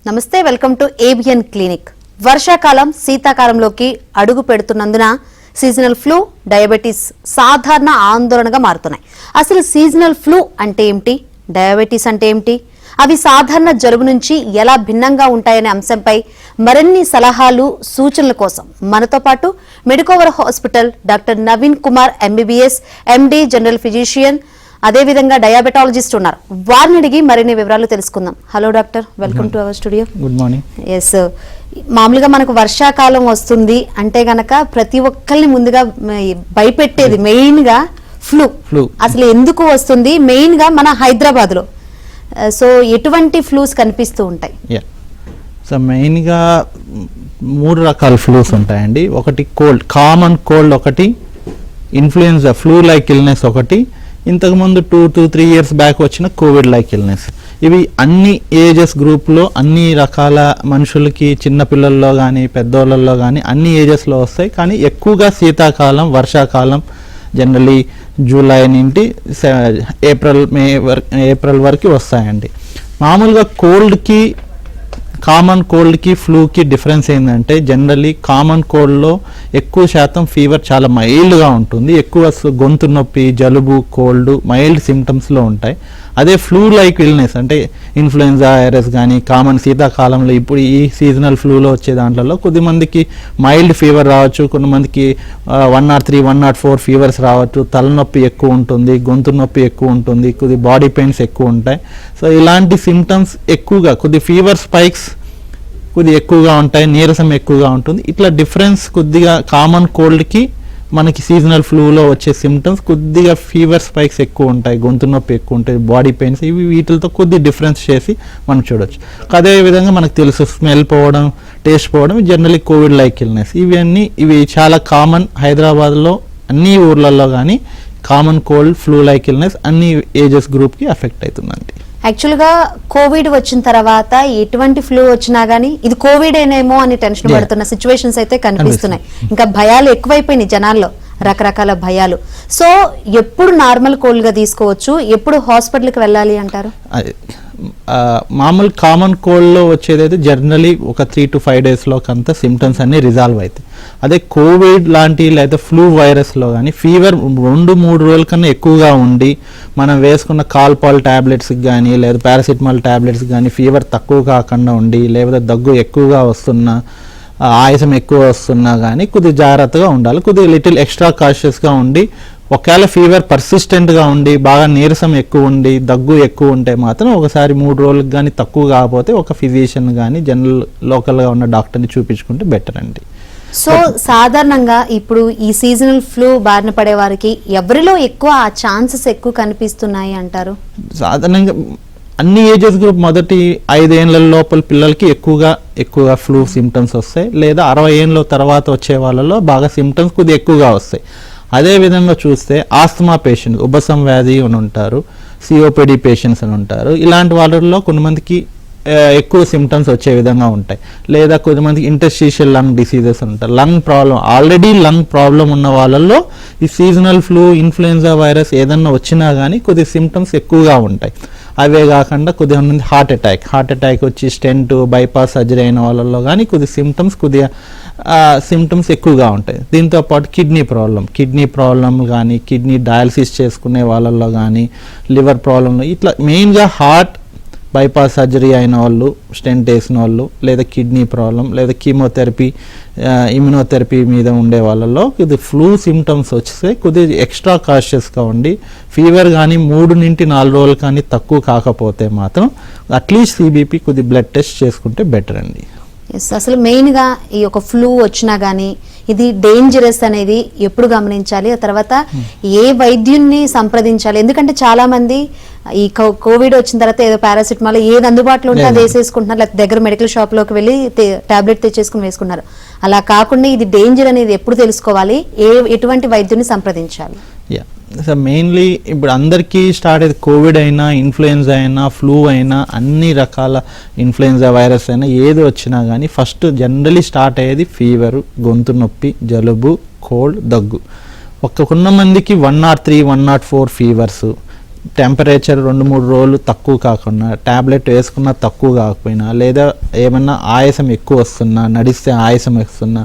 నమస్తే, welcome to ABN clinic. వర్షాకాలం శీతాకాలంలోకి అడుగు పెడుతున్నందున సీజనల్ ఫ్లూ, డయాబెటీస్ సాధారణ ఆందోళనగా మారుతున్నాయి. అసలు సీజనల్ ఫ్లూ అంటే ఏమిటి, డయాబెటీస్ అంటే ఏమిటి, అవి సాధారణ జలుబు నుంచి ఎలా భిన్నంగా ఉంటాయనే అంశంపై మరిన్ని సలహాలు, సూచనల కోసం మనతో పాటు Medicover hospital doctor Naveen Kumar MBBS, MD, general physician, అదేవిధంగా డయాబెటాలజిస్ట్ ఉన్నారు. వారిని అడిగి మరిన్ని వివరాలు తెలుసుకుందాం. Hello doctor, welcome to our studio. Good morning. Yes, మామూలుగా మనకు వర్షాకాలం వస్తుంది అంటే గనక ప్రతి ఒక్కరిని ముందుగా భయపెట్టేది మెయిన్ గా ఫ్లూ. అసలు ఎందుకు వస్తుంది మెయిన్ గా మన హైదరాబాద్ లో? సో ఎటువంటి ఫ్లూస్ కనిపిస్తూ ఉంటాయి? సో మెయిన్గా 3 రకాల ఫ్లూస్ ఉంటాయండి. ఒకటి కోల్డ్, కామన్ కోల్డ్ ఒకటి, ఇన్ఫ్లుయెన్జా ఫ్లూ లైక్ ఇల్నెస్ ఒకటి, ఇంతకుముందు 2 to 3 years బ్యాక్ వచ్చిన కోవిడ్ లైక్ ఇల్నెస్. ఇవి అన్ని ఏజెస్ గ్రూప్లో, అన్ని రకాల మనుషులకి, చిన్నపిల్లల్లో కానీ పెద్దోళ్ళల్లో కానీ అన్ని ఏజెస్లో వస్తాయి. కానీ ఎక్కువగా శీతాకాలం, వర్షాకాలం, జనరలీ జూలై నుండి ఏప్రిల్ వరకు వస్తాయండి. మామూలుగా కోల్డ్కి, కామన్ కోల్డ్కి, ఫ్లూకి డిఫరెన్స్ ఏంటంటే జనరలీ కామన్ కోల్డ్లో ఎక్కువ శాతం ఫీవర్ చాలా మైల్డ్గా ఉంటుంది, ఎక్కువ గొంతు నొప్పి, జలుబు, కోల్డ్ మైల్డ్ సిమ్టమ్స్లో ఉంటాయి. అదే ఫ్లూ లైక్ ఇల్నెస్ అంటే ఇన్ఫ్లుయెన్జా వైరస్ కానీ కామన్ శీతాకాలంలో ఇప్పుడు ఈ సీజనల్ ఫ్లూలో వచ్చే దాంట్లో కొద్దిమందికి మైల్డ్ ఫీవర్ రావచ్చు, కొంతమందికి 103, 104 ఫీవర్స్ రావచ్చు, తలనొప్పి ఎక్కువ ఉంటుంది, గొంతు నొప్పి ఎక్కువ ఉంటుంది, కొద్ది బాడీ పెయిన్స్ ఎక్కువ ఉంటాయి. సో ఇలాంటి సిమ్టమ్స్ ఎక్కువగా కొద్ది ఫీవర్ స్పైక్స్ కొద్ది ఎక్కువగా ఉంటాయి, నీరసం ఎక్కువగా ఉంటుంది. ఇట్లా డిఫరెన్స్ కొద్దిగా కామన్ కోల్డ్కి మనకి సీజనల్ ఫ్లూలో వచ్చే సిమ్టమ్స్ కొద్దిగా ఫీవర్ స్పైక్స్ ఎక్కువ ఉంటాయి, గొంతు నొప్పి ఎక్కువ ఉంటాయి, బాడీ పెయిన్స్, ఇవి వీటితో కొద్ది డిఫరెన్స్ చేసి మనం చూడవచ్చు. అదేవిధంగా మనకు తెలుసు స్మెల్ పోవడం, టేస్ట్ పోవడం జనరలీ కోవిడ్ లైక్ ఇల్నెస్. ఇవి చాలా కామన్ హైదరాబాద్లో అన్ని ఊర్లలో కానీ common cold, flu like illness అన్ని ఏజెస్ గ్రూప్కి ఎఫెక్ట్ అవుతుందండి. యాక్చువల్గా కోవిడ్ వచ్చిన తర్వాత ఎటువంటి ఫ్లూ వచ్చినా గానీ ఇది కోవిడ్ ఏనేమో అని టెన్షన్ పడుతున్న సిచ్యువేషన్స్ అయితే కనిపిస్తున్నాయి. ఇంకా భయాలు ఎక్కువైపోయినాయి జనాల్లో, రకరకాల భయాలు. సో ఎప్పుడు నార్మల్ కోల్డ్ గా తీసుకోవచ్చు, ఎప్పుడు హాస్పిటల్కి వెళ్ళాలి అంటారు? మామూలు కామన్ కోల్డ్లో వచ్చేదైతే జనరలీ ఒక 3 to 5 daysలో అంతా సిమ్టమ్స్ అన్నీ రిజాల్వ్ అవుతాయి. అదే కోవిడ్ లాంటి లేదా ఫ్లూ వైరస్లో కానీ ఫీవర్ 2-3 రోజుల కన్నా ఎక్కువగా ఉండి మనం వేసుకున్న కాల్పాల్ ట్యాబ్లెట్స్కి కానీ లేదా పారాసిటమాల్ ట్యాబ్లెట్స్కి కానీ ఫీవర్ తక్కువ కాకుండా ఉండి, లేదా దగ్గు ఎక్కువగా వస్తున్నా, ఆయాసం ఎక్కువ వస్తున్నా కానీ కొద్దిగా జాగ్రత్తగా ఉండాలి, కొద్దిగా లిటిల్ ఎక్స్ట్రా కాషియస్గా ఉండి. ఒకవేళ ఫీవర్ పర్సిస్టెంట్గా ఉండి, బాగా నీరసం ఎక్కువ ఉండి, దగ్గు ఎక్కువ ఉంటే మాత్రం ఒకసారి 3 రోజులకు కానీ తక్కువ కాకపోతే ఒక ఫిజిషియన్ కానీ జనరల్ లోకల్గా ఉన్న డాక్టర్ని చూపించుకుంటే బెటర్ అండి. సో సాధారణంగా ఇప్పుడు ఈ సీజనల్ ఫ్లూ బారిన పడే వారికి ఎవరిలో ఎక్కువ ఆ ఛాన్సెస్ ఎక్కువ కనిపిస్తున్నాయి అంటారు? సాధారణంగా అన్ని ఏజెస్ గ్రూప్ మొదటి 5 ఏళ్ళ లోపల పిల్లలకి ఎక్కువగా ఫ్లూ సిమ్టమ్స్ వస్తాయి, లేదా 60 ఏళ్ళ తర్వాత వచ్చే వాళ్ళలో బాగా సిమ్టమ్స్ కొద్దిగా ఎక్కువగా వస్తాయి. అదేవిధంగా చూస్తే ఆస్తమా పేషెంట్, ఉబ్బసం వ్యాధి అని ఉంటారు, సిఓపిడి పేషెంట్స్ అని ఉంటారు. ఇలాంటి వాళ్ళలో కొంతమందికి ఎక్కువ సిమ్టమ్స్ వచ్చే విధంగా ఉంటాయి. లేదా కొంతమందికి ఇంటర్స్టిషియల్ లంగ్ డిసీజెస్ ఉంటారు, lung problem, already lung problem ఉన్న వాళ్ళల్లో ఈ సీజనల్ ఫ్లూ, ఇన్ఫ్లుయెన్జా వైరస్ ఏదన్నా వచ్చినా కానీ కొద్ది సిమ్టమ్స్ ఎక్కువగా ఉంటాయి. అవే కాకుండా కొద్దిమంది హార్ట్ అటాక్ వచ్చి స్టెంట్, బైపాస్ సర్జరీ అయిన వాళ్ళల్లో కానీ కొద్ది సిమ్టమ్స్ ఎక్కువగా ఉంటాయి. దీంతోపాటు కిడ్నీ ప్రాబ్లం కానీ, కిడ్నీ డయాలసిస్ చేసుకునే వాళ్ళల్లో కానీ, లివర్ ప్రాబ్లంలో ఇట్లా మెయిన్గా హార్ట్, బైపాస్ సర్జరీ అయిన వాళ్ళు, స్టెంట్ వేసిన వాళ్ళు, లేదా కిడ్నీ ప్రాబ్లం, లేదా కీమోథెరపీ, ఇమ్యునోథెరపీ మీద ఉండే వాళ్ళలో ఇది ఫ్లూ సిమ్టమ్స్ వస్తే కొద్దిగా ఎక్స్ట్రా కాషియస్గా ఉండి, ఫీవర్ కానీ 3 నుంచి 4 రోజులు కానీ తక్కువ కాకపోతే మాత్రం అట్లీస్ట్ సిబిపి కొద్ది బ్లడ్ టెస్ట్ చేసుకుంటే బెటర్ అండి. ఎస్, అసలు మెయిన్గా ఈ యొక్క ఫ్లూ వచ్చినా కానీ ఇది డేంజరస్ అనేది ఎప్పుడు గమనించాలి, ఆ తర్వాత ఏ వైద్యున్ని సంప్రదించాలి? ఎందుకంటే చాలా మంది ఈ కోవిడ్ వచ్చిన తర్వాత ఏదో పారాసిటమాల్ ఏది అందుబాటులో ఉంటే అది వేసేసుకుంటున్నారు, లేకపోతే దగ్గర మెడికల్ షాప్లోకి వెళ్ళి టాబ్లెట్ తెచ్చేసుకుని వేసుకున్నారు. అలా కాకుండా ఇది డేంజర్ అనేది ఎప్పుడు తెలుసుకోవాలి, ఎటువంటి వైద్యుని సంప్రదించాలి? సో మెయిన్లీ ఇప్పుడు అందరికీ స్టార్ట్ అయ్యేది కోవిడ్ అయినా, ఇన్ఫ్లుయెన్జా అయినా, ఫ్లూ అయినా, అన్ని రకాల ఇన్ఫ్లుయెన్జా వైరస్ అయినా ఏది వచ్చినా కానీ ఫస్ట్ జనరలీ స్టార్ట్ అయ్యేది ఫీవరు, గొంతు నొప్పి, జలుబు, కోల్డ్, దగ్గు. కొంతమందికి 103, 104 ఫీవర్స్, టెంపరేచర్ 2-3 రోజులు తక్కువ కాకుండా, ట్యాబ్లెట్ వేసుకున్నా తక్కువ కాకపోయినా, లేదా ఏమన్నా ఆయాసం ఎక్కువ వస్తున్నా, నడిస్తే ఆయాసం వస్తున్నా,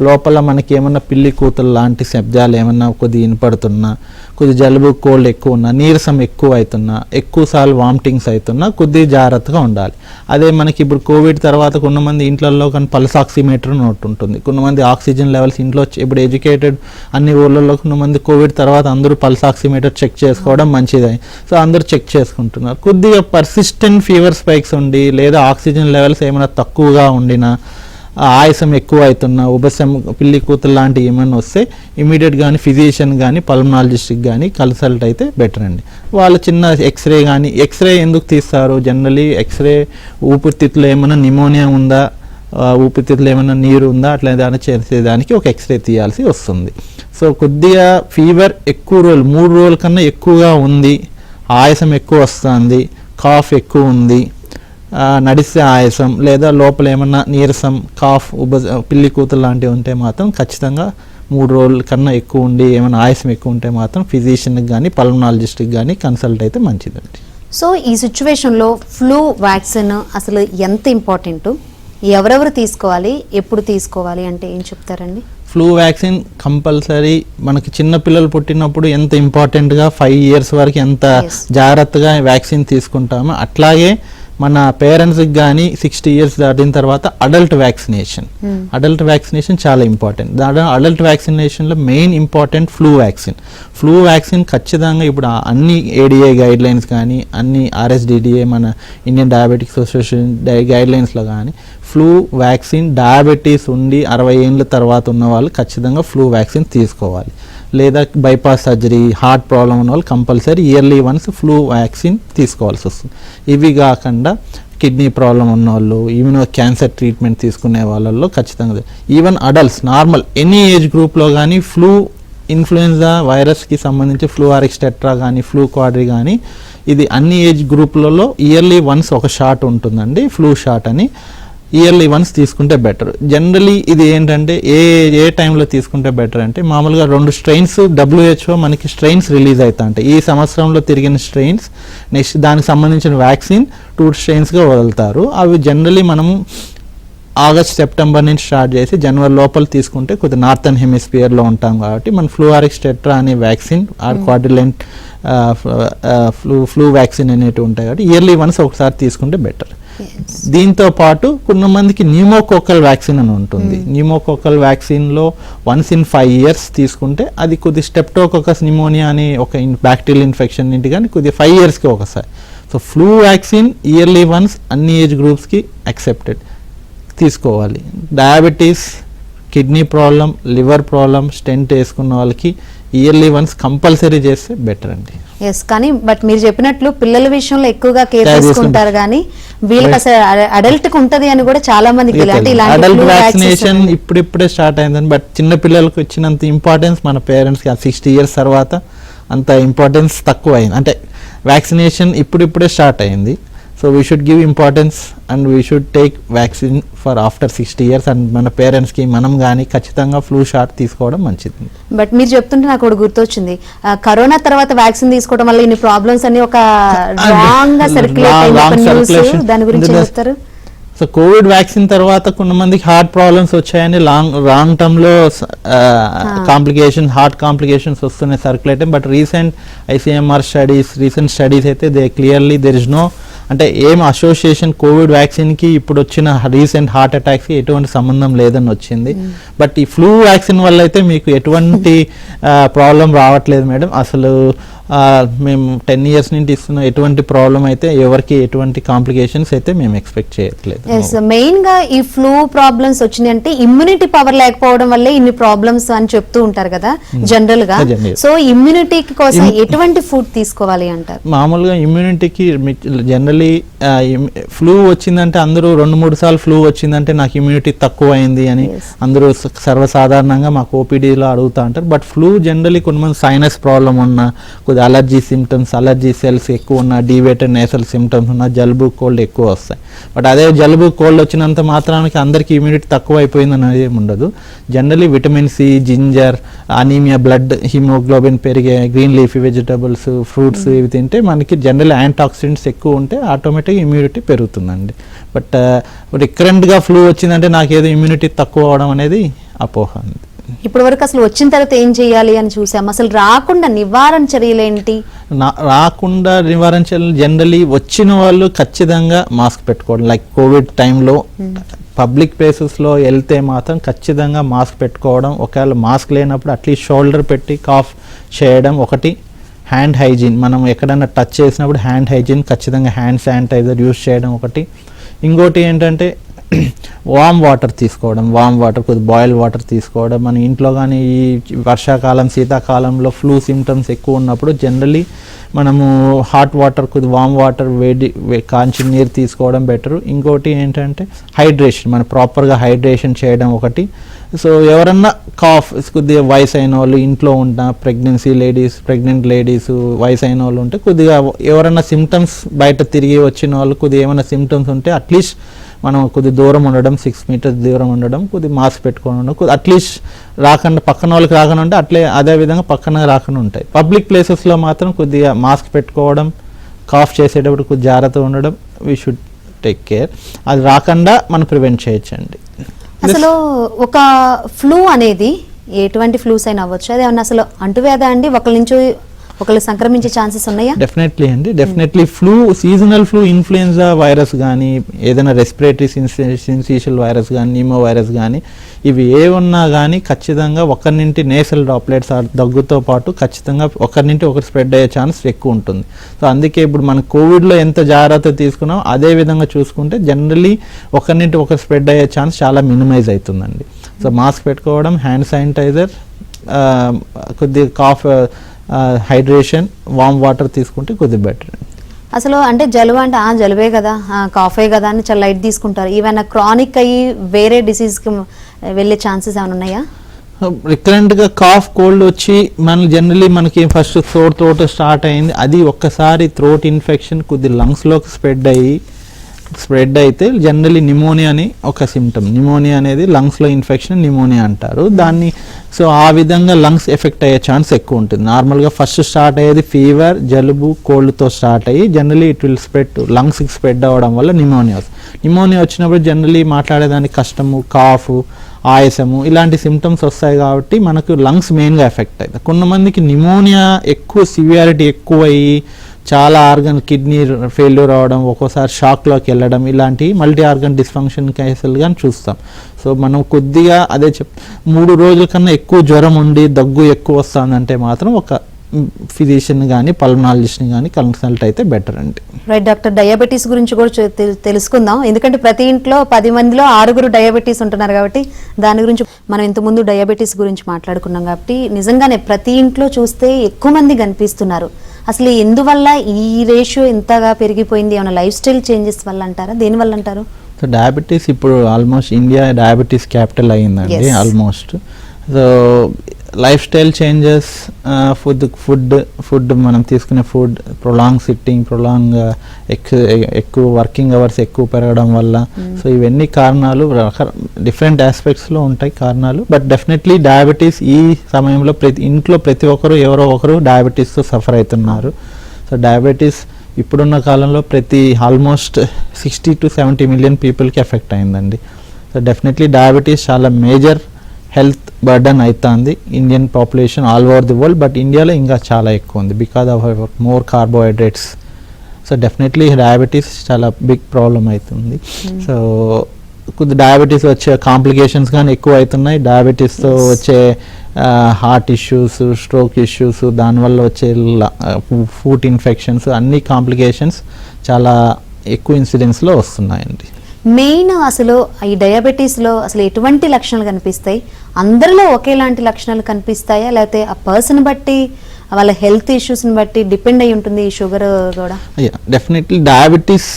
లోపల మనకి ఏమన్నా పిల్లి కూతురు లాంటి శబ్దాలు ఏమన్నా కొద్దిగా వినపడుతున్నా, కొద్ది జలుబు కోల్డ్ ఎక్కువ ఉన్నా, నీరసం ఎక్కువ అవుతున్నా, ఎక్కువసార్లు వామిటింగ్స్ అవుతున్నా కొద్దిగా జాగ్రత్తగా ఉండాలి. అదే మనకి ఇప్పుడు కోవిడ్ తర్వాత కొంతమంది ఇంట్లలో కానీ పల్స్ ఆక్సిమీటర్ ఒకటి ఉంటుంది, కొంతమంది ఆక్సిజన్ లెవెల్స్ ఇంట్లో ఇప్పుడు ఎడ్యుకేటెడ్ అన్ని ఊళ్ళల్లో కొంతమంది కోవిడ్ తర్వాత అందరూ పల్స్ ఆక్సిమీటర్ చెక్ చేసుకోవడం మంచిది. సో అందరూ చెక్ చేసుకుంటున్నారు. కొద్దిగా పర్సిస్టెంట్ ఫీవర్ స్పైక్స్ ఉండి, లేదా ఆక్సిజన్ లెవెల్స్ ఏమైనా తక్కువగా ఉండినా, ఆయాసం ఎక్కువ అవుతున్నా, ఉబసం, పిల్లి కూతురు లాంటివి ఏమైనా వస్తే ఇమీడియట్ కానీ ఫిజిషియన్ కానీ పల్మనాలజిస్ట్కి కానీ కన్సల్ట్ అయితే బెటర్ అండి. వాళ్ళు చిన్న ఎక్స్రే కానీ, ఎక్స్రే ఎందుకు తీస్తారు జనరలీ, ఎక్స్రే ఊపిరితిత్తులో ఏమైనా నిమోనియా ఉందా, ఊపిరితిత్తులో ఏమైనా నీరు ఉందా అట్లా ఏదైనా చేసేదానికి ఒక ఎక్స్రే తీయాల్సి వస్తుంది. సో కొద్దిగా ఫీవర్ ఎక్కువ రోజులు 3 రోజుల కన్నా ఎక్కువగా ఉంది, ఆయాసం ఎక్కువ వస్తుంది, కాఫ్ ఎక్కువ ఉంది, నడిస్తే ఆయాసం, లేదా లోపల ఏమన్నా నీరసం, కాఫ్, పిల్లి కూతురు లాంటివి ఉంటే మాత్రం ఖచ్చితంగా 3 రోజుల కన్నా ఎక్కువ ఉండి ఏమైనా ఆయాసం ఎక్కువ ఉంటే మాత్రం ఫిజిషియన్కి కానీ పల్మనాలజిస్ట్కి కానీ కన్సల్ట్ అయితే మంచిదండి. సో ఈ సిచ్యువేషన్లో ఫ్లూ వ్యాక్సిన్ అసలు ఎంత ఇంపార్టెంట్, ఎవరెవరు తీసుకోవాలి, ఎప్పుడు తీసుకోవాలి అంటే ఏం చెప్తారండి? ఫ్లూ వ్యాక్సిన్ కంపల్సరీ మనకి చిన్న పిల్లలు పుట్టినప్పుడు ఎంత ఇంపార్టెంట్గా 5 years వరకు ఎంత జాగ్రత్తగా వ్యాక్సిన్ తీసుకుంటామో, అట్లాగే మన పేరెంట్స్కి కానీ 60 years దాటిన తర్వాత అడల్ట్ వ్యాక్సినేషన్ చాలా ఇంపార్టెంట్. అడల్ట్ వ్యాక్సినేషన్లో మెయిన్ ఇంపార్టెంట్ ఫ్లూ వ్యాక్సిన్ ఖచ్చితంగా ఇప్పుడు అన్ని ADA గైడ్లైన్స్ కానీ, అన్ని RSDDA మన ఇండియన్ డయాబెటిక్స్ అసోసియేషన్ గైడ్లైన్స్లో కానీ ఫ్లూ వ్యాక్సిన్ డయాబెటీస్ ఉండి 60 ఏళ్ళ తర్వాత ఉన్న వాళ్ళు ఖచ్చితంగా ఫ్లూ వ్యాక్సిన్ తీసుకోవాలి. లేదా బైపాస్ సర్జరీ, హార్ట్ ప్రాబ్లం ఉన్న వాళ్ళు compulsory yearly once flu vaccine తీసుకోవాల్సి వస్తుంది. ఇవి కాకుండా కిడ్నీ ప్రాబ్లం ఉన్న వాళ్ళు, ఈవెన్ క్యాన్సర్ ట్రీట్మెంట్ తీసుకునే వాళ్ళల్లో ఖచ్చితంగా, even adults normal any age గ్రూప్లో కానీ ఫ్లూ, ఇన్ఫ్లుయెన్జా వైరస్కి సంబంధించి ఫ్లూ ఆరిక్స్ టెట్రా కానీ, ఫ్లూ క్వాడ్రీ కానీ, ఇది అన్ని ఏజ్ గ్రూప్లలో ఇయర్లీ వన్స్ ఒక షాట్ ఉంటుందండి, ఫ్లూ షాట్ అని. ఇయర్లీ వన్స్ తీసుకుంటే బెటర్. జనరలీ ఇది ఏంటంటే ఏ టైంలో తీసుకుంటే బెటర్ అంటే, మామూలుగా 2 strains WHO మనకి స్ట్రెయిన్స్ రిలీజ్ అవుతా ఉంటాయి. ఈ సంవత్సరంలో తిరిగిన స్ట్రెయిన్స్, నెక్స్ట్ దానికి సంబంధించిన వ్యాక్సిన్ 2 strains వదులుతారు. అవి జనరలీ మనము ఆగస్ట్ సెప్టెంబర్ నుంచి స్టార్ట్ చేసి జనవరి లోపల తీసుకుంటే కొద్దిగా నార్థన్ హెమిస్ఫియర్లో ఉంటాం కాబట్టి మన ఫ్లూ ఆరిక్స్ టెట్రా అనే వ్యాక్సిన్, క్వాడ్రిలెంట్ ఫ్లూ వ్యాక్సిన్ అనేవి ఉంటాయి కాబట్టి ఇయర్లీ వన్స్ ఒకసారి తీసుకుంటే బెటర్. దీంతో పాటు కొంతమందికి న్యూమోకోకల్ వ్యాక్సిన్ అని ఉంటుంది. న్యూమోకోకల్ వ్యాక్సిన్లో వన్స్ ఇన్ 5 years తీసుకుంటే అది కొద్ది స్టెప్టోకోకస్ నిమోనియా అనే ఒక బ్యాక్టీరియల్ ఇన్ఫెక్షన్ నుండి కానీ కొద్దిగా 5 yearsకి ఒకసారి. So flu vaccine yearly once అన్ని ఏజ్ గ్రూప్స్కి యాక్సెప్టెడ్ తీసుకోవాలి. Diabetes, kidney problem, liver problem, stent వేసుకున్న వాళ్ళకి ఇయర్లీ వన్స్ కంపల్సరీ చేస్తే బెటర్ అండి. ఎస్, కానీ బట్ మీరు చెప్పినట్లు పిల్లల విషయంలో ఎక్కువగా కేర్ తీసుకుంటారు, కానీ వీళ్ళకి అసలు అడల్ట్ కి ఉంటది అని కూడా చాలా మందికి తెలియదు. అడల్ట్ వ్యాక్సినేషన్ ఇప్పుడిప్పుడే స్టార్ట్ అయిందని, బట్ చిన్న పిల్లలకు ఇచ్చినంత ఇంపార్టెన్స్ మన పేరెంట్స్ కి 60 years తర్వాత అంత ఇంపార్టెన్స్ తక్కువ అయింది. అంటే వ్యాక్సినేషన్ ఇప్పుడిప్పుడే స్టార్ట్ అయింది. So we should give importance and we should take vaccine for after 60 years. And మన పేరెంట్స్కి మనం కానీ ఖచ్చితంగా ఫ్లూ షాట్ తీసుకోవడం మంచిది. బట్ మీరు చెప్తుంటే నాకు ఒకటి గుర్తొచ్చింది, కరోనా తర్వాత వ్యాక్సిన్ తీసుకోవడం వల్ల ఇన్ని ప్రాబ్లమ్స్ అన్ని ఒక రాంగ్ గా సర్క్యులేట్ అయిన దాని గురించి చెప్తారు. సో కోవిడ్ వ్యాక్సిన్ తర్వాత కొంతమందికి హార్ట్ ప్రాబ్లమ్స్ వచ్చాయని లాంగ్ టర్మ్లో హార్ట్ కాంప్లికేషన్స్ వస్తున్నాయి circulate. But recent ICMR studies అయితే దెర్ ఇస్ నో, అంటే ఏం అసోసియేషన్ కోవిడ్ వ్యాక్సిన్కి ఇప్పుడు వచ్చిన రీసెంట్ హార్ట్ అటాక్స్కి ఎటువంటి సంబంధం లేదని వచ్చింది. బట్ ఈ ఫ్లూ వ్యాక్సిన్ వల్ల అయితే మీకు ఎటువంటి ప్రాబ్లం రావట్లేదు మేడం. అసలు మేము 10 years నుంచి ఇస్తున్న ఎటువంటి ప్రాబ్లం అయితే ఎవరికి ఎటువంటి కాంప్లికేషన్స్ అయితే మేము ఎక్స్పెక్ట్ చేయట్లేదు. మెయిన్ గా ఈ ఫ్లూ ప్రాబ్లమ్స్ వచ్చినాయి అంటే ఇమ్యూనిటీ పవర్ లేకపోవడం వల్లే ఇన్ని ప్రాబ్లమ్స్ అని చెప్తూ ఉంటారు కదా జనరల్ గా. సో ఇమ్యూనిటీ కోసం ఎటువంటి ఫుడ్ తీసుకోవాలి అంటారు? మామూలుగా ఇమ్యూనిటీకి జనరలీ ఫ్లూ వచ్చిందంటే అందరూ 2-3 సార్లు ఫ్లూ వచ్చిందంటే నాకు ఇమ్యూనిటీ తక్కువ అయింది అని అందరూ సర్వసాధారణంగా మాకు OPDలో అడుగుతూ ఉంటారు. బట్ ఫ్లూ జనరలీ కొంతమంది సైనస్ ప్రాబ్లం ఉన్నా, కొద్దిగా అలర్జీ సిమ్టమ్స్, అలర్జీ సెల్స్ ఎక్కువ ఉన్న, డీవేటెడ్ నేసల్ సిమ్టమ్స్ ఉన్న, జలుబు కోల్డ్ ఎక్కువ వస్తాయి. బట్ అదే జలుబు కోల్డ్ వచ్చినంత మాత్రానికి అందరికీ ఇమ్యూనిటీ తక్కువ అయిపోయిందని ఏమి ఉండదు. Generally vitamin C, ginger, anaemia, blood haemoglobin పెరిగే, గ్రీన్ లీఫీ వెజిటబుల్స్, ఫ్రూట్స్ ఇవి తింటే మనకి జనరల్ యాంటాక్సిడెంట్స్ ఎక్కువ ఉంటే ఆటోమేటిక్గా ఇమ్యూనిటీ పెరుగుతుందండి. బట్ రికరెంట్గా ఫ్లూ వచ్చిందంటే నాకేదో ఇమ్యూనిటీ తక్కువ అవడం అనేది అపోహ అండి. ఇప్పటి వరకు అసలు వచ్చిన తర్వాత ఏం చేయాలి అని చూసాం. అసలు రాకుండా నివారణ చర్యలేంటి? రాకుండా నివారణ చర్యలు జనరలీ వచ్చిన వాళ్ళు ఖచ్చితంగా మాస్క్ పెట్టుకోవడం. లైక్ కోవిడ్ టైంలో పబ్లిక్ ప్లేసెస్లో వెళ్తే మాత్రం ఖచ్చితంగా మాస్క్ పెట్టుకోవడం. ఒకవేళ మాస్క్ లేనప్పుడు అట్లీస్ట్ షోల్డర్ పెట్టి కాఫ్ చేయడం ఒకటి. హ్యాండ్ హైజీన్, మనం ఎక్కడైనా టచ్ చేసినప్పుడు హ్యాండ్ హైజీన్ ఖచ్చితంగా, హ్యాండ్ శానిటైజర్ యూస్ చేయడం ఒకటి. ఇంకోటి ఏంటంటే వామ్ వాటర్ తీసుకోవడం, వామ్ వాటర్, కొద్ది బాయిల్ వాటర్ తీసుకోవడం. మన ఇంట్లో కానీ ఈ వర్షాకాలం, శీతాకాలంలో ఫ్లూ సిమ్టమ్స్ ఎక్కువ ఉన్నప్పుడు జనరలీ మనము హాట్ వాటర్, కొద్ది వామ్ వాటర్, కాంచి నీరు తీసుకోవడం బెటరు. ఇంకోటి ఏంటంటే హైడ్రేషన్, మనం ప్రాపర్గా హైడ్రేషన్ చేయడం ఒకటి. సో ఎవరన్నా కాఫ్, కొద్దిగా వయసు అయిన వాళ్ళు, ఇంట్లో ఉన్న ప్రెగ్నెంట్ లేడీస్, వయసు అయిన వాళ్ళు ఉంటే కొద్దిగా ఎవరైనా సిమ్టమ్స్ బయట తిరిగి వచ్చిన వాళ్ళు కొద్దిగా ఏమైనా సిమ్టమ్స్ ఉంటే అట్లీస్ట్ మనం కొద్ది దూరం ఉండడం, 6 మీటర్స్ దూరం ఉండడం, కొద్ది మాస్క్ పెట్టుకొని ఉండడం, అట్లీస్ట్ రాకుండా పక్కన వాళ్ళకి రాకుండా ఉంటే అట్లే అదే విధంగా పక్కన రాకుండా ఉంటాయి. పబ్లిక్ ప్లేసెస్లో మాత్రం కొద్దిగా మాస్క్ పెట్టుకోవడం, కాఫ్ చేసేటప్పుడు కొద్ది జాగ్రత్తగా ఉండడం, వీ షుడ్ టేక్ కేర్. అది రాకుండా మనం ప్రివెంట్ చేయొచ్చండి. అసలు ఒక ఫ్లూ అనేది ఎటువంటి ఫ్లూస్ అయినా అవ్వచ్చు, అది ఏమన్నా అసలు అంటువ్యాధా అండి? ఒకరి నుంచి ఒకళ్ళు సంక్రమించే ఛాన్సెస్ ఉన్నాయా? డెఫినెట్లీ అండి, definitely. Flu, seasonal flu, influenza virus కానీ, ఏదైనా రెస్పిరేటరీ సిన్సిషియల్ వైరస్ కానీ, నీమో వైరస్ కానీ, ఇవి ఏమున్నా కానీ ఖచ్చితంగా ఒకరి నుండి నేసల్ డ్రాప్లెట్స్ దగ్గుతో పాటు ఖచ్చితంగా ఒకరి నుండి ఒకరు స్ప్రెడ్ అయ్యే ఛాన్స్ ఎక్కువ ఉంటుంది. సో అందుకే ఇప్పుడు మన కోవిడ్లో ఎంత జాగ్రత్త తీసుకున్నామో అదే విధంగా చూసుకుంటే జనరలీ ఒకరి నుండి ఒకరు స్ప్రెడ్ అయ్యే ఛాన్స్ చాలా మినిమైజ్ అవుతుందండి. సో మాస్క్ పెట్టుకోవడం, హ్యాండ్ శానిటైజర్, కొద్దిగా కాఫ్, హైడ్రేషన్, వామ్ వాటర్ తీసుకుంటే కొద్దిగా బెటర్. అసలు అంటే జలుబు అంటే జలుబే కదా, కాఫే కదా అని చాలా లైట్ తీసుకుంటారు. ఏమైనా క్రానిక్ అయ్యి వేరే డిసీజ్కి వెళ్ళే ఛాన్సెస్ ఏమైనా ఉన్నాయా? రికరెంట్గా కాఫ్, కోల్డ్ వచ్చి జనరలీ మనకి ఫస్ట్ థ్రోట్ స్టార్ట్ అయింది, అది ఒక్కసారి థ్రోట్ ఇన్ఫెక్షన్ కొద్ది లంగ్స్లోకి స్ప్రెడ్ అయితే జనరలీ నిమోనియా అని ఒక సిమ్టమ్. నిమోనియా అనేది లంగ్స్లో ఇన్ఫెక్షన్, నిమోనియా అంటారు దాన్ని. సో ఆ విధంగా లంగ్స్ ఎఫెక్ట్ అయ్యే ఛాన్స్ ఎక్కువ ఉంటుంది. నార్మల్గా ఫస్ట్ స్టార్ట్ అయ్యేది ఫీవర్, జలుబు, కోల్డ్తో స్టార్ట్ అయ్యి జనరలీ ఇట్ విల్ స్ప్రెడ్, లంగ్స్కి స్ప్రెడ్ అవ్వడం వల్ల నిమోనియా వచ్చినప్పుడు జనరలీ మాట్లాడేదానికి కష్టము, కాఫ్, ఆయాసము ఇలాంటి సిమ్టమ్స్ వస్తాయి. కాబట్టి మనకు లంగ్స్ మెయిన్గా ఎఫెక్ట్ అవుతాయి. కొంతమందికి నిమోనియా ఎక్కువ సివియారిటీ ఎక్కువ అయ్యి చాలా ఆర్గన్, కిడ్నీ ఫెయిల్యూర్ అవ్వడం, ఒక్కోసారి షాక్లోకి వెళ్ళడం, ఇలాంటి మల్టీ ఆర్గన్ డిస్ఫంక్షన్ కేసులు కానీ చూస్తాం. సో మనం కొద్దిగా అదే 3 రోజుల కన్నా ఎక్కువ జ్వరం ఉండి దగ్గు ఎక్కువ వస్తుందంటే మాత్రం ఒక ఫిజిషియన్ కానీ పల్మనాలజిస్ట్ని కానీ కన్సల్ట్ అయితే బెటర్ అండి. రైట్ డాక్టర్, డయాబెటీస్ గురించి కూడా తెలుసుకుందాం. ఎందుకంటే ప్రతి ఇంట్లో 10 మందిలో 6 డయాబెటీస్ ఉంటున్నారు కాబట్టి దాని గురించి మనం ఇంతకుముందు డయాబెటీస్ గురించి మాట్లాడుకున్నాం. కాబట్టి నిజంగానే ప్రతి ఇంట్లో చూస్తే ఎక్కువ మంది కనిపిస్తున్నారు. అసలు ఎందువల్ల ఈ రేషియో ఇంతగా పెరిగిపోయింది? ఏమైనా లైఫ్ స్టైల్ చేంజెస్ వల్ల అంటారా, దేని వల్ల అంటారు? సో డయాబెటీస్ ఇప్పుడు ఆల్మోస్ట్ ఇండియా డయాబెటీస్ క్యాపిటల్ అయ్యిందండి almost. So life style changes, food మనం తీసుకునే ఫుడ్, ప్రొలాంగ్ సిట్టింగ్, ప్రొలాంగ్ ఎక్కువ వర్కింగ్ అవర్స్ ఎక్కువ పెరగడం వల్ల. సో ఇవన్నీ కారణాలు డిఫరెంట్ ఆస్పెక్ట్స్లో ఉంటాయి కారణాలు. బట్ డెఫినెట్లీ డయాబెటీస్ ఈ సమయంలో ఇంట్లో ప్రతి ఒక్కరు ఎవరో ఒకరు డయాబెటీస్తో సఫర్ అవుతున్నారు. సో డయాబెటీస్ ఇప్పుడున్న కాలంలో ఆల్మోస్ట్ 60 to 70 మిలియన్ పీపుల్కి ఎఫెక్ట్ అయిందండి. సో డెఫినెట్లీ డయాబెటీస్ చాలా మేజర్ హెల్త్ బర్డన్ అవుతుంది Indian population all over the world. But ఇండియాలో ఇంకా చాలా ఎక్కువ ఉంది because of more carbohydrates. So definitely diabetes చాలా బిగ్ ప్రాబ్లం అవుతుంది. సో కొద్ది డయాబెటీస్ వచ్చే కాంప్లికేషన్స్ కానీ ఎక్కువ అవుతున్నాయి. డయాబెటీస్తో వచ్చే హార్ట్ ఇష్యూస్, స్ట్రోక్ ఇష్యూస్, దానివల్ల వచ్చే ఫుడ్ ఇన్ఫెక్షన్స్, అన్ని కాంప్లికేషన్స్ చాలా ఎక్కువ ఇన్సిడెన్స్లో వస్తున్నాయండి. మెయిన్ అసలు ఈ డయాబెటీస్లో అసలు ఎటువంటి లక్షణాలు కనిపిస్తాయి? అందరిలో ఒకేలాంటి లక్షణాలు కనిపిస్తాయా, లేకపోతే ఆ పర్సన్ బట్టి వాళ్ళ హెల్త్ ఇష్యూస్ని బట్టి డిపెండ్ అయి ఉంటుంది ఈ షుగర్ కూడా? డెఫినెట్లీ డయాబెటీస్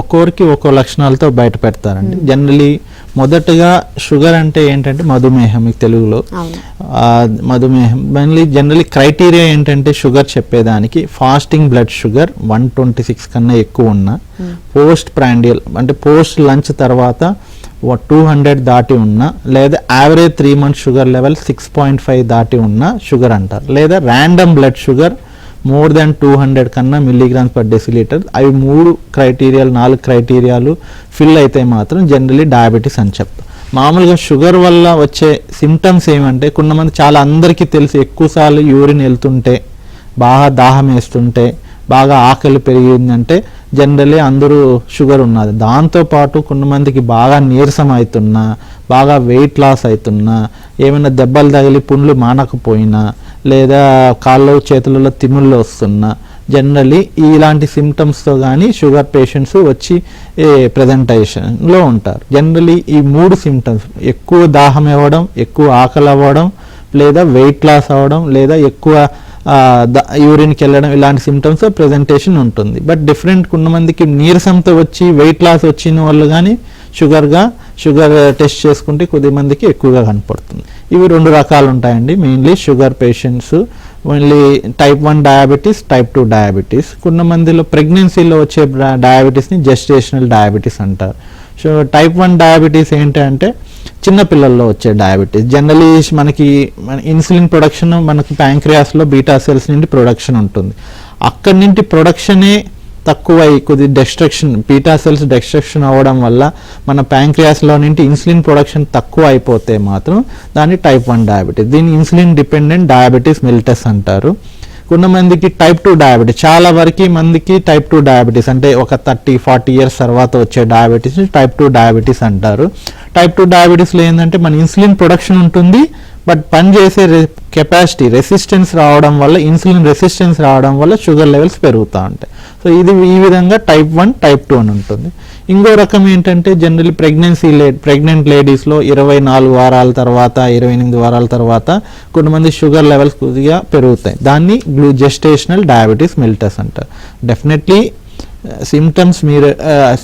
ఒక్కొరికి ఒక్కో లక్షణాలతో బయట పెడతారండి. జనరలీ మొదటగా షుగర్ అంటే ఏంటంటే మధుమేహం మీకు తెలుగులో. అవును. మధుమేహం మళ్ళీ జనరలీ క్రైటీరియా ఏంటంటే షుగర్ చెప్పేదానికి ఫాస్టింగ్ బ్లడ్ షుగర్ 126 కన్నా ఎక్కువ ఉన్న, పోస్ట్ ప్రాండియల్ అంటే పోస్ట్ లంచ్ తర్వాత 200 దాటి ఉన్న, లేదా యావరేజ్ 3 months షుగర్ లెవెల్ 6.5 దాటి ఉన్న షుగర్ అంటారు. లేదా random blood sugar more than 200 కన్నా మిల్లీగ్రామ్స్ పర్ డెసిలీటర్. అవి 4 క్రైటీరియాలు ఫిల్ అయితే మాత్రం జనరలీ డయాబెటీస్ అని చెప్తాం. మామూలుగా షుగర్ వల్ల వచ్చే సిమ్టమ్స్ ఏమంటే కొంతమంది చాలా అందరికీ తెలిసి ఎక్కువసార్లు యూరిన్ వెళ్తుంటే, బాగా దాహం వేస్తుంటే, బాగా ఆకలి పెరిగిందంటే జనరలీ అందరూ షుగర్ ఉన్నది. దాంతోపాటు కొంతమందికి బాగా నీరసం అవుతున్నా, బాగా వెయిట్ లాస్ అవుతున్నా, ఏమైనా దెబ్బలు తగిలి పుండ్లు మానకపోయినా, లేదా కాళ్ళు చేతులలో తిమ్ముళ్ళు వస్తున్నా, జనరలీ ఇలాంటి సిమ్టమ్స్తో కానీ షుగర్ పేషెంట్స్ వచ్చి ప్రజెంటేషన్లో ఉంటారు. జనరలీ ఈ 3 సిమ్టమ్స్ ఎక్కువ దాహం ఇవ్వడం, ఎక్కువ ఆకలి అవ్వడం, లేదా వెయిట్ లాస్ అవ్వడం, లేదా ఎక్కువ యూరిన్కి వెళ్ళడం, ఇలాంటి సిమ్టమ్స్ ప్రెజెంటేషన్ ఉంటుంది. బట్ డిఫరెంట్ కొంతమందికి నీరసంతో వచ్చి వెయిట్ లాస్ వచ్చిన వాళ్ళు కానీ షుగర్ టెస్ట్ చేసుకుంటే కొద్దిమందికి ఎక్కువగా కనపడుతుంది. ఇవి 2 రకాలు ఉంటాయండి mainly sugar patients. Only type 1 diabetes, type 2 diabetes. కొంతమందిలో ప్రెగ్నెన్సీలో వచ్చే డయాబెటీస్ని జెస్టేషనల్ డయాబెటీస్ అంటారు. సో టైప్ 1 డయాబెటీస్ ఏంటంటే చిన్నపిల్లల్లో వచ్చే డయాబెటీస్. జనరలీ మనకి ఇన్సులిన్ ప్రొడక్షన్ మనకి ప్యాంక్రియాస్లో బీటా సెల్స్ నుండి ప్రొడక్షన్ ఉంటుంది. అక్కడి నుండి ప్రొడక్షనే తక్కువ కొద్ది డెస్ట్రక్షన్, బీటా సెల్స్ డెస్ట్రక్షన్ అవ్వడం వల్ల మన ప్యాంక్రియాస్లో నుండి ఇన్సులిన్ ప్రొడక్షన్ తక్కువ అయిపోతే మాత్రం దాన్ని టైప్ 1 డయాబెటీస్. దీన్ని ఇన్సులిన్ డిపెండెంట్ డయాబెటీస్ మెలిటస్ అంటారు. కొంతమందికి టైప్ 2 డయాబెటీస్, చాలా వరకు మందికి టైప్ 2 డయాబెటీస్ అంటే ఒక 30-40 years తర్వాత వచ్చే డయాబెటీస్ టైప్ 2 డయాబెటీస్ అంటారు. టైప్ 2 డయాబెటీస్లో ఏంటంటే మన ఇన్సులిన్ ప్రొడక్షన్ ఉంటుంది, బట్ పనిచేసే కెపాసిటీ రెసిస్టెన్స్ రావడం వల్ల, ఇన్సులిన్ రెసిస్టెన్స్ రావడం వల్ల షుగర్ లెవెల్స్ పెరుగుతూ ఉంటాయి. సో ఇది ఈ విధంగా టైప్ 1, టైప్ 2 అని ఉంటుంది. ఇంకో రకం ఏంటంటే జనరల్లీ ప్రెగ్నెంట్ లేడీస్లో 24 వారాల తర్వాత, 28 వారాల తర్వాత కొంతమంది షుగర్ లెవెల్స్ కొద్దిగా పెరుగుతాయి. దాన్ని జెస్టేషనల్ డయాబెటీస్ మెలిటస్ అంటారు. డెఫినెట్లీ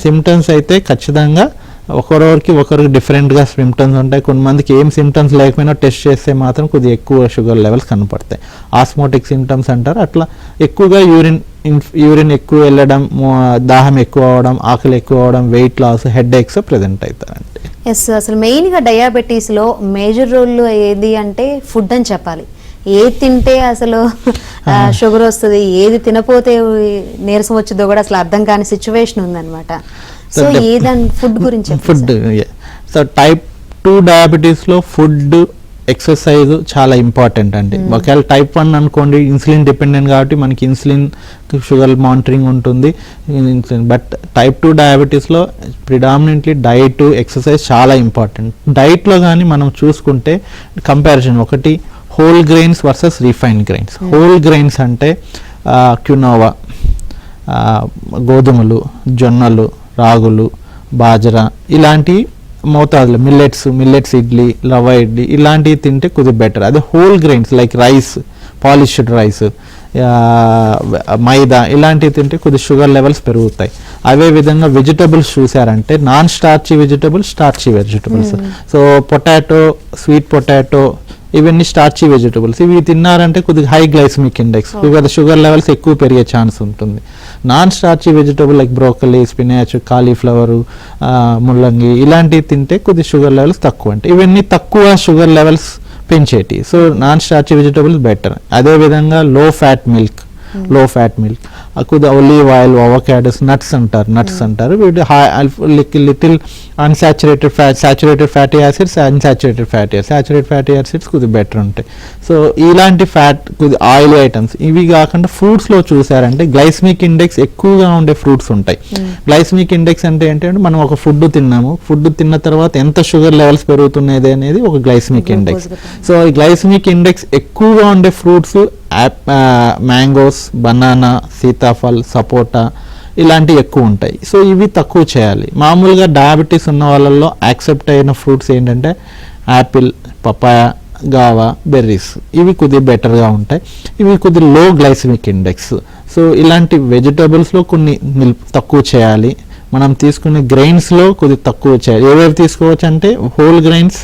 సిమ్టమ్స్ అయితే ఖచ్చితంగా ఒకరికి డిఫరెంట్గా సిమ్టమ్స్ ఉంటాయి. కొంతమందికి ఏం సిమ్టమ్స్ లేకపోయినా టెస్ట్ చేస్తే మాత్రం కొద్దిగా ఎక్కువ షుగర్ లెవెల్స్ కనపడతాయి. ఆస్మోటిక్ సిమ్టమ్స్ అంటారు. అట్లా ఎక్కువగా యూరిన్ ఎక్కువ వెళ్ళడం, దాహం ఎక్కువ అవడం, ఆకలి ఎక్కువ అవడం, weight loss, headaches present అవుతారండి. ఎస్, అసలు మెయిన్గా డయాబెటీస్లో మేజర్ రోల్ ఏది అంటే ఫుడ్ అని చెప్పాలి. ఏది తింటే అసలు షుగర్ వస్తుంది, ఏది తినపోతే నీరసం వచ్చిందో కూడా అసలు అర్థం కాని సిచ్యువేషన్ ఉందన్నమాట. సో ఏదని ఫుడ్ గురించి సో టైప్ 2 డయాబెటీస్లో ఫుడ్, ఎక్సర్సైజ్ చాలా ఇంపార్టెంట్ అండి. ఒకవేళ టైప్ 1 అనుకోండి, ఇన్సులిన్ డిపెండెంట్ కాబట్టి మనకి ఇన్సులిన్ షుగర్ మానిటరింగ్ ఉంటుంది. బట్ టైప్ 2 డయాబెటీస్లో ప్రిడామినెంట్లీ డైట్, ఎక్సర్సైజ్ చాలా ఇంపార్టెంట్. డైట్లో కానీ మనం చూసుకుంటే కంపారిజన్ ఒకటి whole grains versus refined grains. Whole grains అంటే క్యునోవా, గోధుమలు, జొన్నలు, రాగులు, బాజరా, ఇలాంటి మోతాదులు, మిల్లెట్స్ ఇడ్లీ, రవ్వ ఇడ్లీ ఇలాంటివి తింటే కొద్దిగా బెటర్. అదే whole grains like rice, polished rice, maida ఇలాంటివి తింటే కొద్దిగా షుగర్ లెవెల్స్ పెరుగుతాయి. అవే విధంగా వెజిటబుల్స్ చూసారంటే non starchy vegetables, starchy vegetables. So potato, sweet potato ఇవన్నీ స్టార్చీ వెజిటబుల్స్. ఇవి తిన్నారంటే కొద్దిగా high glycaemic index, sugar levels ఎక్కువ పెరిగే ఛాన్స్ ఉంటుంది. Non starchy vegetable like broccoli, spinach, cauliflower, ముల్లంగి ఇలాంటివి తింటే కొద్దిగా షుగర్ లెవెల్స్ తక్కువ ఉంటాయి. ఇవన్నీ తక్కువ షుగర్ లెవెల్స్ పెంచేటి. So non starchy vegetables better. అదేవిధంగా లో ఫ్యాట్ మిల్క్, కొద్దిగా ఒలీవ్ ఆయిల్, అవకాడోస్, నట్స్ అంటారు. వీటి little unsaturated fatty acids, saturated fatty acids కొద్దిగా బెటర్ ఉంటాయి. సో ఇలాంటి ఫ్యాట్ కొద్ది ఆయిల్ ఐటమ్స్. ఇవి కాకుండా ఫ్రూట్స్లో చూసారంటే గ్లైసమిక్ ఇండెక్స్ ఎక్కువగా ఉండే ఫ్రూట్స్ ఉంటాయి. గ్లైసమిక్ ఇండెక్స్ అంటే ఏంటంటే మనం ఒక ఫుడ్ తిన్న తర్వాత ఎంత షుగర్ లెవెల్స్ పెరుగుతున్నది అనేది ఒక గ్లైసమిక్ ఇండెక్స్. సో ఈ గ్లైసమిక్ ఇండెక్స్ ఎక్కువగా ఉండే ఫ్రూట్స్ మ్యాంగోస్, బనానా, సీతాఫల్, సపోటా ఇలాంటివి ఎక్కువ ఉంటాయి. సో ఇవి తక్కువ చేయాలి. మామూలుగా డయాబెటీస్ ఉన్న వాళ్ళల్లో యాక్సెప్ట్ అయిన ఫ్రూట్స్ ఏంటంటే యాపిల్, పపాయ, గావా, బెర్రీస్. ఇవి కొద్దిగా బెటర్గా ఉంటాయి. ఇవి కొద్దిగా లో గ్లైసమిక్ ఇండెక్స్. సో ఇలాంటి వెజిటబుల్స్లో కొన్ని తక్కువ చేయాలి. మనం తీసుకునే గ్రెయిన్స్లో కొద్దిగా తక్కువ చేయాలి. ఏవేవి తీసుకోవచ్చు అంటే హోల్ గ్రెయిన్స్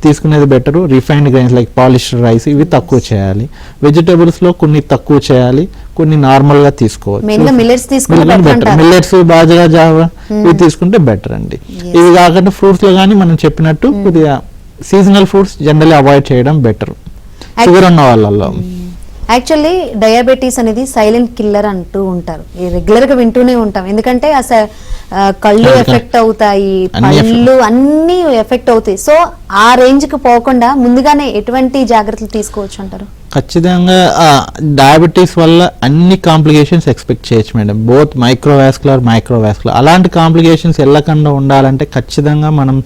తీసుకునేది better, refined grains like polished rice ఇవి తక్కువ చేయాలి. వెజిటబుల్స్లో కొన్ని తక్కువ చేయాలి, కొన్ని నార్మల్గా తీసుకోవచ్చు. మిల్లెట్స్, బాజరా, జావా ఇవి తీసుకుంటే బెటర్ అండి. ఇవి కాకుండా ఫ్రూట్స్లో కానీ మనం చెప్పినట్టు కొద్దిగా సీజనల్ ఫ్రూట్స్ జనరల్లీ అవాయిడ్ చేయడం బెటర్ షుగర్ ఉన్న వాళ్ళల్లో. యాక్చువల్లీ డయాబెటీస్ అనేది సైలెంట్ కిల్లర్ అంటూ ఉంటారు, రెగ్యులర్ గా వింటూనే ఉంటాం. ఎందుకంటే కళ్ళు ఎఫెక్ట్ అవుతాయి, పళ్ళు అన్ని ఎఫెక్ట్ అవుతాయి. సో ఆ రేంజ్ కి పోకుండా ముందుగానే ఎటువంటి జాగ్రత్తలు తీసుకోవచ్చు అంటారు? ఖచ్చితంగా డయాబెటీస్ వల్ల అన్ని కాంప్లికేషన్స్ ఎక్స్పెక్ట్ చేయొచ్చు మేడం, బోత్ మైక్రోవాస్కులర్ అలాంటి కాంప్లికేషన్స్ వెళ్ళకుండా ఉండాలంటే ఖచ్చితంగా మనం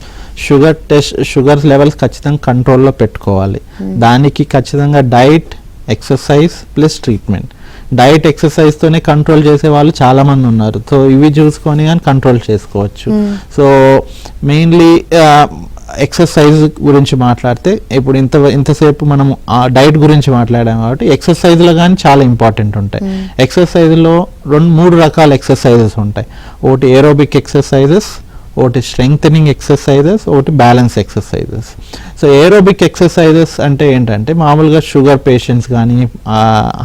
షుగర్ లెవెల్స్ ఖచ్చితంగా కంట్రోల్లో పెట్టుకోవాలి. దానికి ఖచ్చితంగా diet, exercise plus treatment. Diet, ఎక్సర్సైజ్తోనే కంట్రోల్ చేసే వాళ్ళు చాలా మంది ఉన్నారు. సో ఇవి చూసుకొని కానీ కంట్రోల్ చేసుకోవచ్చు. సో మెయిన్లీ ఎక్సర్సైజ్ గురించి మాట్లాడితే ఇప్పుడు ఇంతసేపు మనం డైట్ గురించి మాట్లాడాం కాబట్టి ఎక్సర్సైజ్లో కానీ చాలా ఇంపార్టెంట్ ఉంటాయి. ఎక్సర్సైజ్లో 2-3 రకాల ఎక్సర్సైజెస్ ఉంటాయి. ఒకటి ఏరోబిక్ ఎక్సర్సైజెస్, ఒకటి స్ట్రెంగ్థనింగ్ ఎక్సర్సైజెస్, ఒకటి balance exercises. So aerobic exercises అంటే ఏంటంటే మామూలుగా షుగర్ పేషెంట్స్ కానీ,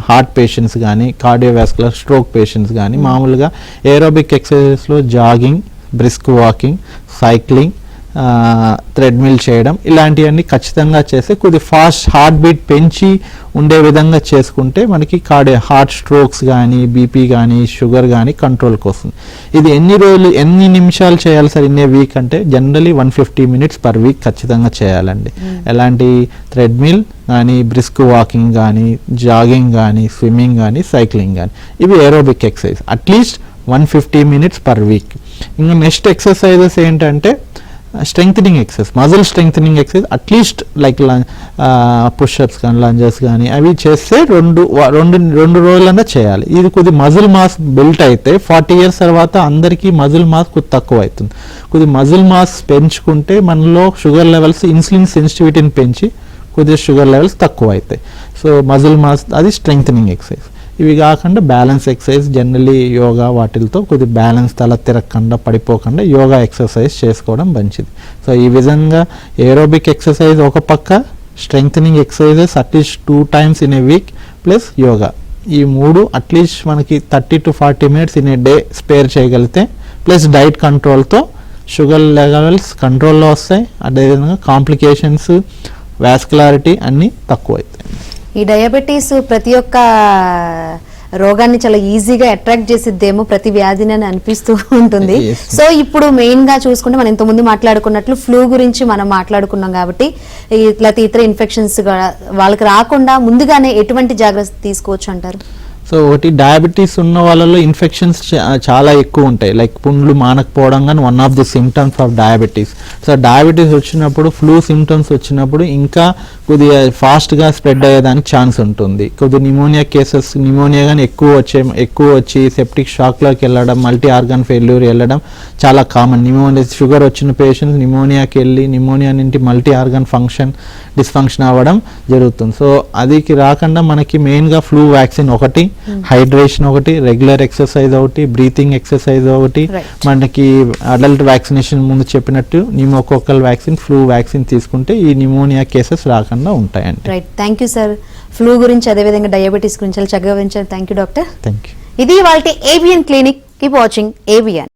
హార్ట్ పేషెంట్స్ కానీ, కార్డియోవాస్కులర్ స్ట్రోక్ పేషెంట్స్ కానీ మామూలుగా ఏరోబిక్ ఎక్సర్సైజెస్లో jogging, brisk walking, cycling, treadmill చేయడం ఇలాంటివన్నీ ఖచ్చితంగా చేస్తే కొద్ది ఫాస్ట్ హార్ట్ బీట్ పెంచి ఉండే విధంగా చేసుకుంటే మనకి హార్ట్ స్ట్రోక్స్ కానీ, బీపీ కానీ, షుగర్ కానీ కంట్రోల్కి వస్తుంది. ఇది ఎన్ని నిమిషాలు చేయాలి సార్ ఇన్ ఏ వీక్ అంటే జనరలీ 150 minutes per week ఖచ్చితంగా చేయాలండి. ఎలాంటి థ్రెడ్మిల్ కానీ, బ్రిస్క్ వాకింగ్ కానీ, జాగింగ్ కానీ, స్విమ్మింగ్ కానీ, సైక్లింగ్ కానీ ఇవి aerobic exercise at least 150 minutes per week. ఇంకా నెక్స్ట్ ఎక్సర్సైజెస్ ఏంటంటే strengthening exercise, muscle strengthening exercise at least like push-ups కానీ, లంజెస్ కానీ అవి చేస్తే రెండు రోజులన్నా చేయాలి. ఇది కొద్ది మజిల్ మాస్ బిల్ట్ అయితే 40 years తర్వాత అందరికీ మజిల్ మాస్ కొద్ది తక్కువ అవుతుంది. కొద్ది మజిల్ మాస్ పెంచుకుంటే మనలో షుగర్ లెవెల్స్, ఇన్సులిన్ సెన్సిటివిటీని పెంచి కొద్దిగా షుగర్ లెవెల్స్ తక్కువ అవుతాయి. సో మజిల్ మాస్ అది స్ట్రెంగ్థనింగ్ ఎక్సర్సైజ్. ఇవి కాకుండా బ్యాలెన్స్ ఎక్సర్సైజ్ జనరలీ యోగా వాటితో కొద్ది బ్యాలెన్స్ తల తిరగకుండా పడిపోకుండా యోగా ఎక్సర్సైజ్ చేసుకోవడం మంచిది. సో ఈ విధంగా ఏరోబిక్ ఎక్సర్సైజ్ ఒక పక్క, strengthening exercises at least 2 times in a week plus yoga, ఈ 3 అట్లీస్ట్ మనకి 30 to 40 minutes in a day spare చేయగలిగితే ప్లస్ డైట్ కంట్రోల్తో షుగర్ లెవెల్స్ కంట్రోల్లో వస్తాయి. అదేవిధంగా కాంప్లికేషన్స్, వాస్కులారిటీ అన్నీ తక్కువ అవుతాయి. ఈ డయాబెటీస్ ప్రతి ఒక్క రోగాన్ని చాలా ఈజీగా అట్రాక్ట్ చేసిద్దేమో, ప్రతి వ్యాధిని అని అనిపిస్తూ ఉంటుంది. సో ఇప్పుడు మెయిన్ గా చూసుకుంటే మనం ఇంతకుముందు మాట్లాడుకున్నట్లు ఫ్లూ గురించి మనం మాట్లాడుకున్నాం కాబట్టి ఇట్లా ఇతర ఇన్ఫెక్షన్స్ వాళ్ళకి రాకుండా ముందుగానే ఎటువంటి జాగ్రత్త తీసుకోవచ్చు అంటారు? సో ఒకటి డయాబెటీస్ ఉన్న వాళ్ళలో ఇన్ఫెక్షన్స్ చాలా ఎక్కువ ఉంటాయి, లైక్ పుండ్లు మానకపోవడం కానీ one of the symptoms of diabetes. So diabetes వచ్చినప్పుడు, ఫ్లూ సిమ్టమ్స్ వచ్చినప్పుడు ఇంకా కొద్దిగా ఫాస్ట్గా స్ప్రెడ్ అయ్యేదానికి ఛాన్స్ ఉంటుంది. కొద్ది నిమోనియా కేసెస్, నిమోనియా కానీ ఎక్కువ వచ్చి సెప్టిక్ షాక్లోకి వెళ్ళడం, మల్టీ ఆర్గాన్ ఫెయిల్యూర్ వెళ్ళడం చాలా కామన్. షుగర్ వచ్చిన పేషెంట్స్ నిమోనియాకి వెళ్ళి నిమోనియా నుండి మల్టీ ఆర్గాన్ డిస్ఫంక్షన్ అవ్వడం జరుగుతుంది. సో అదికి రాకుండా మనకి మెయిన్గా ఫ్లూ వ్యాక్సిన్ ఒకటి, హైడ్రేషన్ ఒకటి, రెగ్యులర్ ఎక్సర్సైజ్ ఒకటి, బ్రీతింగ్ ఎక్సర్సైజ్ ఒకటి, మనకి అడల్ట్ వ్యాక్సినేషన్ ముందు చెప్పినట్టు న్యూమోకోకల్ వ్యాక్సిన్, ఫ్లూ వ్యాక్సిన్ తీసుకుంటే ఈ నిమోనియా కేసెస్ రాకుండా ఉంటాయండి. Right, thank you sir. Flu గురించి అదేవిధంగా డయాబెటీస్ గురించి చక్కగా వివరించారు. Thank you doctor. Thank you. ఇది వాళ్ళ avian clinic. Keep watching avian.